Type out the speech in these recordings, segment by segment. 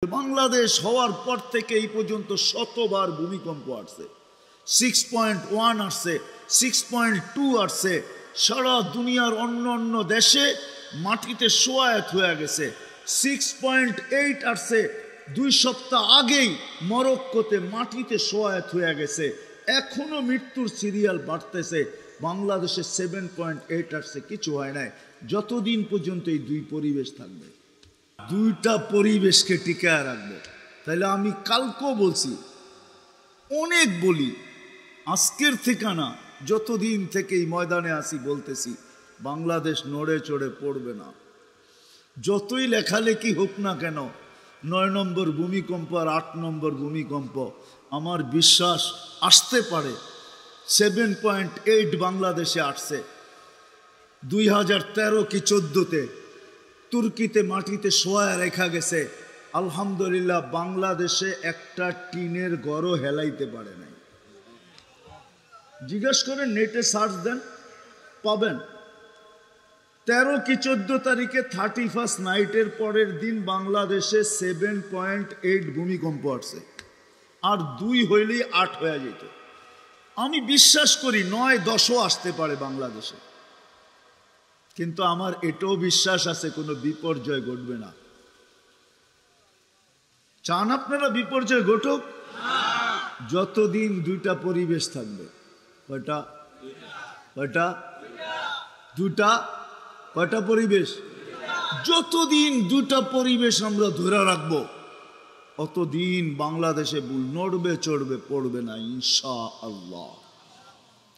বাংলাদেশ হওয়ার পর থেকে এই পর্যন্ত শতবার ভূমিকম্প আসছে। 6.1 আসছে, 6.2 আসছে। সারা দুনিয়ার অন্য অন্য দেশে মাটিতে সোয়ায়েত হয়ে গেছে। 6.8 আসছে 2 সপ্তাহ আগেই মরক্কোতে মাটিতে সোয়ায়েত হয়ে গেছে। এখনো মৃত্যুর সিরিয়াল বাড়তেছে। বাংলাদেশে 7.8 আসছে, কিছু হয় নাই। যতদিন পর্যন্ত এই দুই পরিবেশ থাকবে, দুইটা পরিবেশকে টিকায় রাখবে। তাহলে আমি কালকেও বলছি, অনেক বলি, আজকের থেকে না, যতদিন থেকে এই ময়দানে আসি বলতেছি, বাংলাদেশ নড়ে চড়ে পড়বে না। যতই লেখালেখি হোক না কেন, 9 নম্বর ভূমিকম্প আর 8 নম্বর ভূমিকম্প, আমার বিশ্বাস আসতে পারে। 7.8 বাংলাদেশে আসছে 2013 কি 14-তে। তুর্কিতে মাটিতে শোয়া রেখা গেছে। আলহামদুলিল্লাহ, বাংলাদেশে একটা টিনের ঘরও হেলাইতে পারে নাই। জিজ্ঞেস করেন, নেটে সার্চ দেন, পাবেন। 13 কি 14 তারিখে 31st নাইটের পরের দিন বাংলাদেশে 7.8 ভূমিকম্প আসছে। আর 2 হইলেই 8 হয়ে যেত। আমি বিশ্বাস করি 9-10ও আসতে পারে বাংলাদেশে, কিন্তু আমার এটাও বিশ্বাস আছে কোনো বিপর্যয় ঘটবে না। চান আপনারা বিপর্যয় ঘটুক? যতদিন দুইটা পরিবেশ থাকবে। কয়টা? দুটা। কয়টা পরিবেশ? যতদিন দুটা পরিবেশ আমরা ধরে রাখবো, অতদিন বাংলাদেশে বুল নড়বে চড়বে পড়বে না, ইনশাআল্লাহ।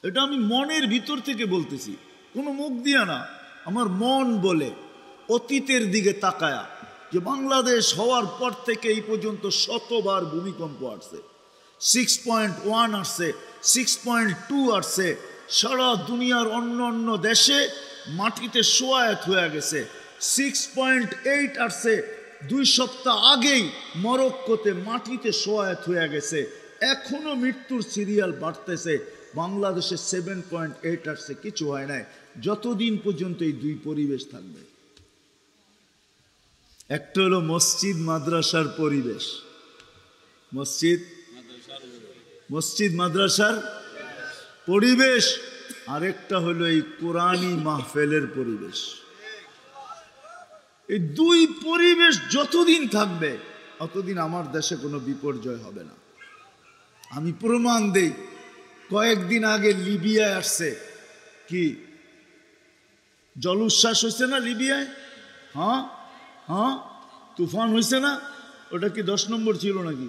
এটা আমি মনের ভিতর থেকে বলতেছি, কোনো মুখ দিয়া না। আমার মন বলে, অতীতের দিকে তাকায়া, যে বাংলাদেশ হওয়ার পর থেকে এই পর্যন্ত শতবার ভূমিকম্প আসছে। 6.1 আসছে, 6.2 আসছে। সারা দুনিয়ার অন্য অন্য দেশে মাটিতে সোয়ায়েত হয়ে গেছে। 6.8 আসছে 2 সপ্তাহ আগেই মরক্কোতে মাটিতে সোয়ায়েত হয়ে গেছে। এখনো মৃত্যুর সিরিয়াল বাড়তেছে। বাংলাদেশে 7.8 আসছে, কিছু হয় নাই। যতদিন পর্যন্ত এই দুই পরিবেশ থাকবে, একটা হলো মসজিদ মাদ্রাসার পরিবেশ, মসজিদ মাদ্রাসার পরিবেশ, আরেকটা হলো এই কোরআনী মাহফিলের পরিবেশ। এই দুই পরিবেশ যতদিন থাকবে, ততদিন আমার দেশে কোনো বিপর্যয় হবে না। আমি প্রমাণ দেই। কয়েকদিন আগে লিবিয়ায় আসছে, কি জলোচ্ছ্বাস হয়েছে না লিবিয়ায়? হ্যাঁ, তুফান হয়েছে না? ওটা কি 10 নম্বর ছিল নাকি?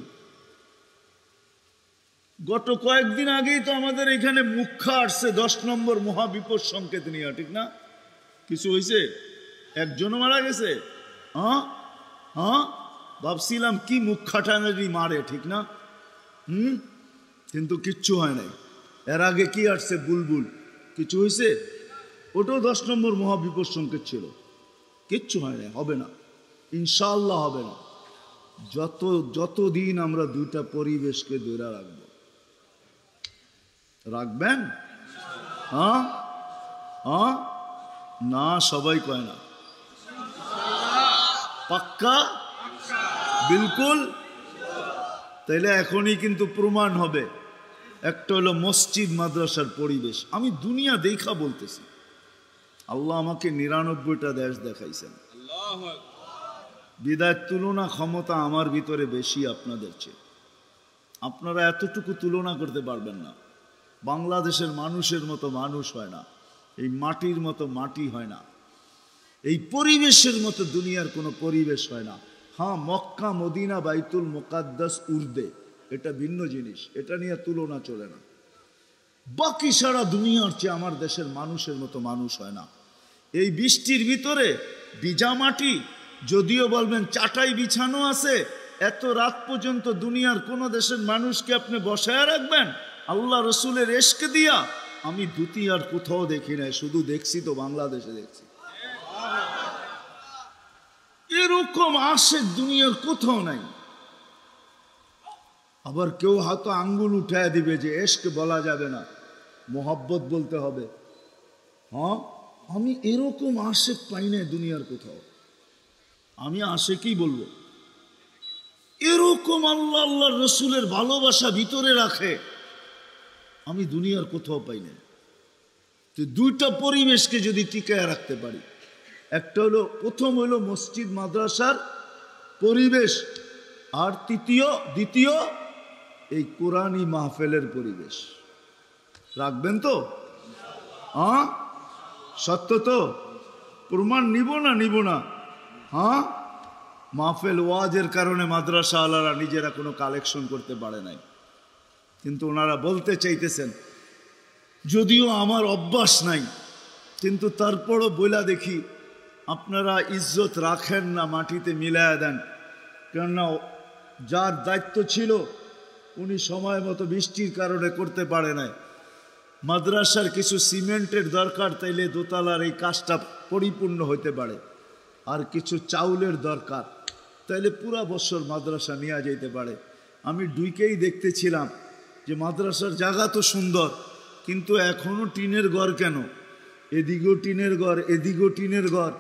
গত কয়েকদিন আগেই তো আমাদের এখানে মুখ্যা আসছে 10 নম্বর মহাবিপদ সংকেত নিয়ে, ঠিক না? কিছু হয়েছে? একজনও মারা গেছে? ভাবছিলাম কি মুখ্যাটা মারে, ঠিক না? কিন্তু কিচ্ছু হয় নাই। এর আগে কি আসছে? বুলবুল। কিছু হয়েছে? ওটাও 10 নম্বর মহাবিপদ সংকেত ছিল। কিচ্ছু হয় নাই, হবে না, ইনশাআল্লাহ হবে না। যতদিন আমরা দুইটা পরিবেশকে ধরে রাখবেন। না, সবাই কয় না। পাক্কা? বিলকুল? তাইলে এখনই কিন্তু প্রমাণ হবে। একটা হলো মসজিদ মাদ্রাসার পরিবেশ। আমি দুনিয়া দেখা বলতেছি। আল্লাহ আমাকে 99টা দেশ দেখাইছেন। বিদায় তুলনা ক্ষমতা আমার ভিতরে বেশি আপনাদের চেয়ে। আপনারা এতটুকু তুলনা করতে পারবেন না। বাংলাদেশের মানুষের মতো মানুষ হয় না, এই মাটির মতো মাটি হয় না, এই পরিবেশের মতো দুনিয়ার কোনো পরিবেশ হয় না। হ্যাঁ, মক্কা মদিনা বাইতুল মুকাদ্দাস উর্দে, এটা ভিন্ন জিনিস, এটা নিয়ে তুলনা চলে না। বাকি সারা দুনিয়ার চেয়ে আমার দেশের মানুষের মতো মানুষ হয় না। এই বৃষ্টির ভিতরে ভিজা মাটি, যদিও বলবেন চাটাই বিছানো আছে, এত রাত পর্যন্ত দুনিয়ার কোন দেশের মানুষকে আপনি বসায় রাখবেন আল্লাহ রসুলের এশকে দিয়া? আমি দ্বিতীয় আর কোথাও দেখি নাই, শুধু দেখছি তো বাংলাদেশে দেখছি। এরকম আশেক দুনিয়ার কোথাও নাই। আবার কেউ হয়তো আঙ্গুল উঠায় দিবে যে এশকে বলা যাবে না, মোহাব্বত বলতে হবে। আমি এরকম আশেক পাই না দুনিয়ার কোথাও। আমি আশেকই বলবো। এরকম আল্লাহ আল্লাহর রসুলের ভালোবাসা ভিতরে রাখে আমি দুনিয়ার কোথাও পাই না। তো দুইটা পরিবেশকে যদি টিকায় রাখতে পারি, একটা হলো প্রথম হলো মসজিদ মাদ্রাসার পরিবেশ, আর দ্বিতীয় এই কোরআনী মাহফিলের পরিবেশ রাখবেন তো? হ্যাঁ, সত্য তো? প্রমাণ নিব না? হ্যাঁ, মাহফিল ওয়াজের কারণে মাদ্রাসা আলারা নিজেরা কোনো কালেকশন করতে পারে নাই, কিন্তু ওনারা বলতে চাইতেছেন, যদিও আমার অভ্যাস নাই, কিন্তু তারপরও বইলা দেখি আপনারা ইজ্জত রাখেন না, মাটিতে মিলায়া দেন। কেননা যার দায়িত্ব ছিল উনি সময় মতো বৃষ্টির কারণে করতে পারে নাই। মাদ্রাসার কিছু সিমেন্টের দরকার, তাইলে দোতলার এই কাজটা পরিপূর্ণ হইতে পারে। আর কিছু চাউলের দরকার, তাইলে পুরা বছর মাদ্রাসা নিয়ে যেতে পারে। আমি দুইকেই দেখতেছিলাম যে মাদ্রাসার জায়গা তো সুন্দর, কিন্তু এখনও টিনের ঘর কেন? এদিকেও টিনের ঘর, এদিকেও টিনের ঘর,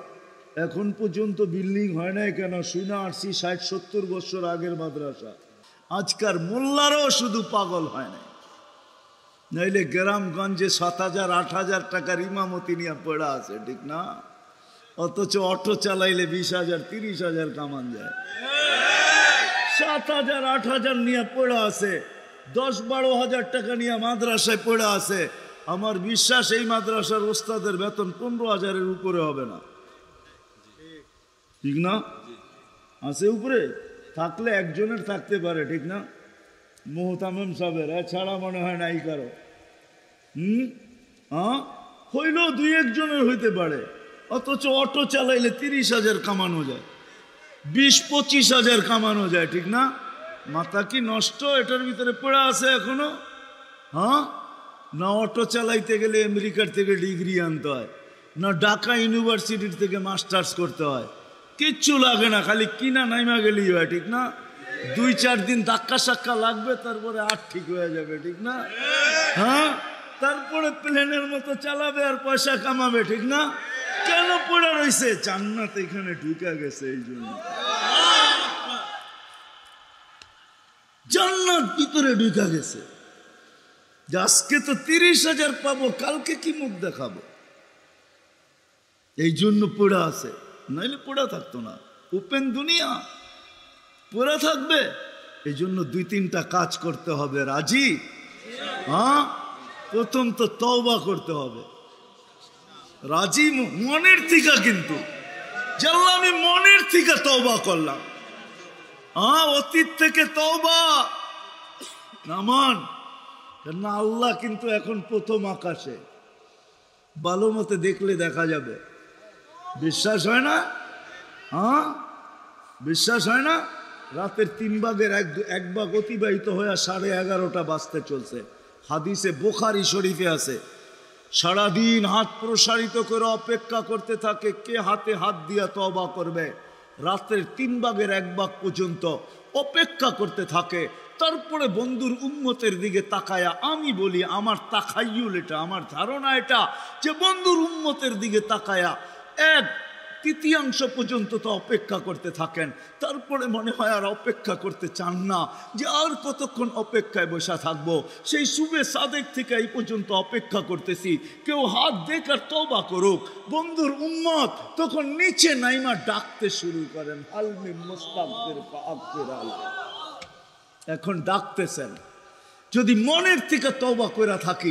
এখন পর্যন্ত বিল্ডিং হয় নাই কেন? শুনে আসছি 60-70 বছর আগের মাদ্রাসা। আজকার মোল্লারও শুধু পাগল হয় নাই, নইলে গ্রামগঞ্জে 7,000-8,000 টাকার ইমামতি নিয়ে পড়া আছে, ঠিক না? অথচ অটো চালাইলে 20,000-30,000 কামান যায়। 7,000-8,000 নিয়ে পড়া আছে, 10-12,000 টাকা নিয়ে মাদ্রাসায় পড়া আছে। আমার বিশ্বাস এই মাদ্রাসার ওস্তাদের বেতন 15,000-এর উপরে হবে না, ঠিক না? আছে উপরে, থাকলে একজনের থাকতে পারে, ঠিক না? মোহতামিম সাহেবের, এছাড়া মনে হয় নাই কারো। হ্যাঁ, হইলেও 2-1 জনের হইতে পারে। অথচ অটো চালাইলে 30,000 কামানো যায়, 20-25,000 কামানো যায়, ঠিক না? মাথা কি নষ্ট এটার ভিতরে পড়ে আছে এখনো? হ্যাঁ, না অটো চালাইতে গেলে আমেরিকার থেকে ডিগ্রি আনতে হয়, না ঢাকা ইউনিভার্সিটির থেকে মাস্টার্স করতে হয়, কিচ্ছু লাগে না, খালি কিনা নাইমা গেলেই হয়, ঠিক না? 2-4 দিন ধাক্কা সাক্কা লাগবে, তারপরে আর ঠিক হয়ে যাবে, ঠিক না? হ্যাঁ, তারপরে প্লেনের মতো চালাবে আর পয়সা কামাবে, ঠিক না? কেন পড়ে রয়েছে? জান্নাত এখানে ঢুকে গেছে, এই জন্য জান্নাত ভিতরে ঢুকে গেছে। আজকে তো 30,000 পাবো, কালকে কি মুখ দেখাবো? এই জন্য পড়ে আছে, নাইলে পড়া থাকতো না। ওপেন দুনিয়া, পড়া থাকবে। এই জন্য 2-3টা কাজ করতে হবে, রাজি? হ্যাঁ, প্রথম তো তওবা করতে হবে, রাজি? মনের থেকে, কিন্তু জানলা আমি মনের থেকে তওবা করলাম। হ্যাঁ, অতীত থেকে তওবা নামান, কেন আল্লাহ কিন্তু এখন প্রথম আকাশে, ভালো মতে দেখলে দেখা যাবে। বিশ্বাস হয় না? হ্যাঁ, বিশ্বাস হয় না? রাতের 3 ভাগের 1 ভাগ অতিবাহিত হয়ে 11:30 বাজতে চলছে। হাদিসে বুখারী শরীফে আছে, সারাদিন হাত প্রসারিত করে অপেক্ষা করতে থাকে কে হাতে হাত দিয়া তওবা করবে। রাতের 3 ভাগের 1 ভাগ পর্যন্ত অপেক্ষা করতে থাকে। তারপরে বন্ধুর উম্মতের দিকে তাকায়া, আমি বলি আমার তাকাইয়ুল এটা, আমার ধারণা এটা, যে বন্ধুর উম্মতের দিকে তাকায়া 1/3 পর্যন্ত তো অপেক্ষা করতে থাকেন। তারপরে মনে হয় আর অপেক্ষা করতে চান না, যে আর কতক্ষণ অপেক্ষায় বসা থাকবো। সেই সুবে সাদেক থেকে এই পর্যন্ত অপেক্ষা করতেছি, কেউ হাত দেখ আর তওবা করুক। বন্ধুর উম্মত তখন নিচে নাইমা ডাকতে শুরু করেন, হালমি মুস্তাগফির ফাগফির আলা। এখন ডাকতেছেন, যদি মনের থেকে তওবা করে থাকি